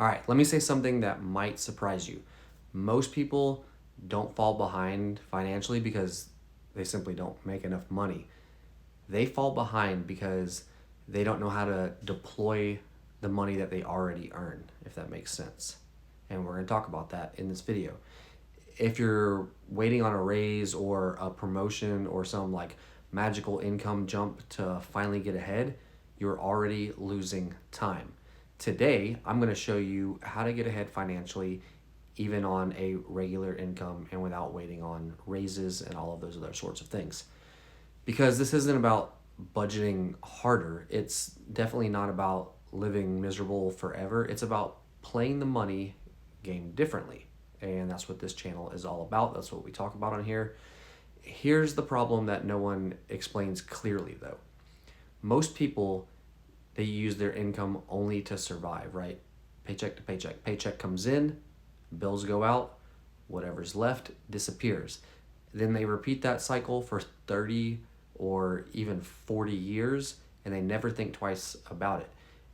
All right, let me say something that might surprise you. Most people don't fall behind financially because they simply don't make enough money. They fall behind because they don't know how to deploy the money that they already earn, if that makes sense. And we're going to talk about that in this video. If you're waiting on a raise or a promotion or some like magical income jump to finally get ahead, you're already losing time. Today, I'm going to show you how to get ahead financially, even on a regular income and without waiting on raises and all of those other sorts of things. Because this isn't about budgeting harder, it's definitely not about living miserable forever. It's about playing the money game differently. And that's what this channel is all about. That's what we talk about on here. Here's the problem that no one explains clearly, though. Most people, they use their income only to survive, right? Paycheck to paycheck. Paycheck comes in, bills go out, whatever's left disappears. Then they repeat that cycle for 30 or even 40 years, and they never think twice about it.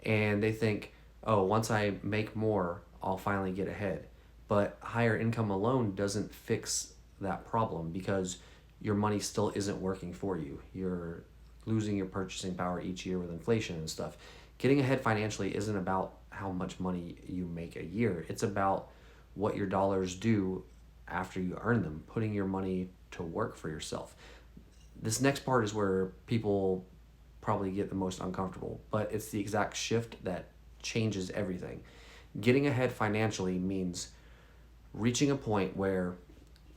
And they think, oh, once I make more, I'll finally get ahead. But higher income alone doesn't fix that problem because your money still isn't working for you. You're losing your purchasing power each year with inflation and stuff. Getting ahead financially isn't about how much money you make a year. It's about what your dollars do after you earn them, putting your money to work for yourself. This next part is where people probably get the most uncomfortable, but it's the exact shift that changes everything. Getting ahead financially means reaching a point where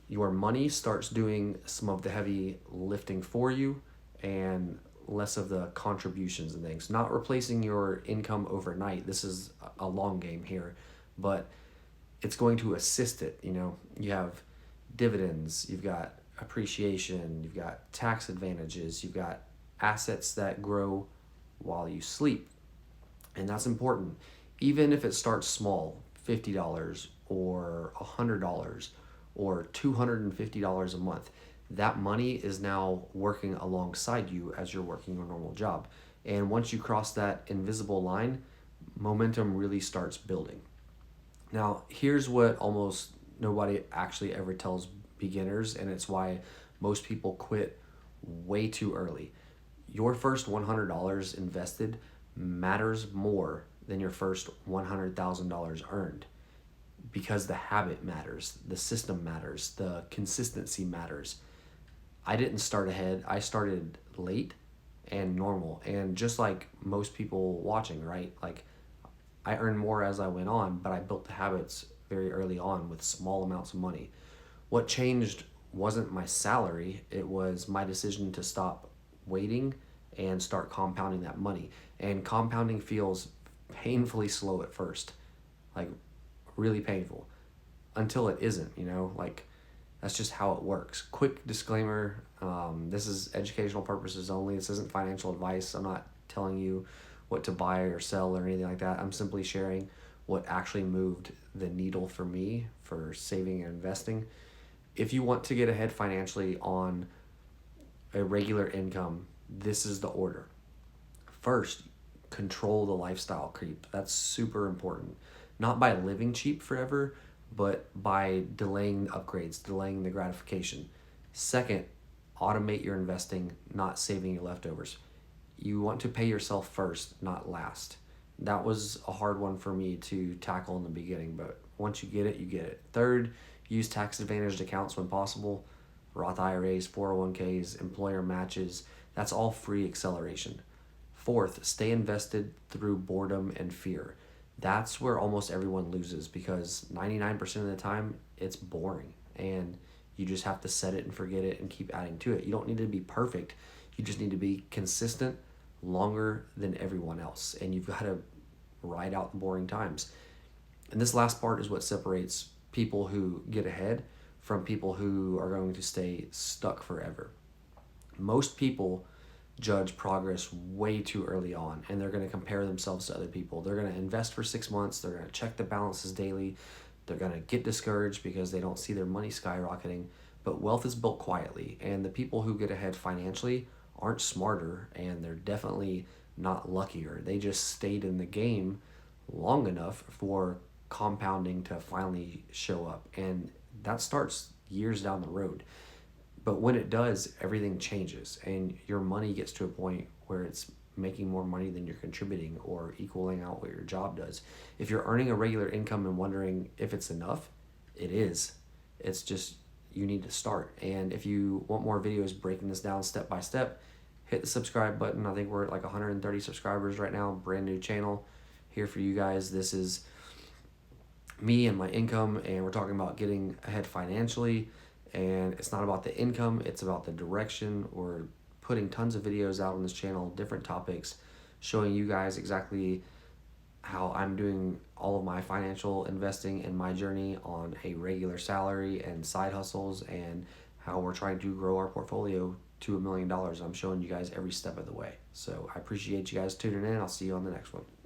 your money starts doing some of the heavy lifting for you and less of the contributions and things. Not replacing your income overnight. This is a long game here, but it's going to assist it. You know, you have dividends, you've got appreciation, you've got tax advantages, you've got assets that grow while you sleep. And that's important. Even if it starts small, $50 or $100 or $250 a month, that money is now working alongside you as you're working your normal job. And once you cross that invisible line, momentum really starts building. Now, here's what almost nobody actually ever tells beginners, and it's why most people quit way too early. Your first $100 invested matters more than your first $100,000 earned because the habit matters, the system matters, the consistency matters. I didn't start ahead. I started late and normal. And just like most people watching, right? Like I earned more as I went on, but I built the habits very early on with small amounts of money. What changed wasn't my salary, it was my decision to stop waiting and start compounding that money. And compounding feels painfully slow at first, like really painful, until it isn't, you know, like that's just how it works. Quick disclaimer, this is educational purposes only. This isn't financial advice. I'm not telling you what to buy or sell or anything like that. I'm simply sharing what actually moved the needle for me for saving and investing. If you want to get ahead financially on a regular income, this is the order. First, control the lifestyle creep. That's super important. Not by living cheap forever, but by delaying upgrades, delaying the gratification. Second, automate your investing, not saving your leftovers. You want to pay yourself first, not last. That was a hard one for me to tackle in the beginning, but once you get it, you get it. Third, use tax advantaged accounts when possible. Roth IRAs, 401ks, employer matches. That's all free acceleration. Fourth, stay invested through boredom and fear. That's where almost everyone loses because 99% of the time it's boring and you just have to set it and forget it and keep adding to it. You don't need to be perfect. You just need to be consistent longer than everyone else, and you've got to ride out the boring times. And this last part is what separates people who get ahead from people who are going to stay stuck forever. Most people judge progress way too early on, and they're going to compare themselves to other people. They're going to invest for 6 months, they're going to check the balances daily, they're going to get discouraged because they don't see their money skyrocketing. But wealth is built quietly, and the people who get ahead financially aren't smarter, and they're definitely not luckier. They just stayed in the game long enough for compounding to finally show up. And that starts years down the road. But when it does, everything changes and your money gets to a point where it's making more money than you're contributing or equaling out what your job does. If you're earning a regular income and wondering if it's enough, it is. It's just you need to start. And if you want more videos breaking this down step by step, hit the subscribe button. I think we're at like 130 subscribers right now, brand new channel here for you guys. This is me and my income, and we're talking about getting ahead financially. And it's not about the income, it's about the direction. We're putting tons of videos out on this channel, different topics, showing you guys exactly how I'm doing all of my financial investing and my journey on a regular salary and side hustles, and how we're trying to grow our portfolio to $1 million. I'm showing you guys every step of the way. So I appreciate you guys tuning in. I'll see you on the next one.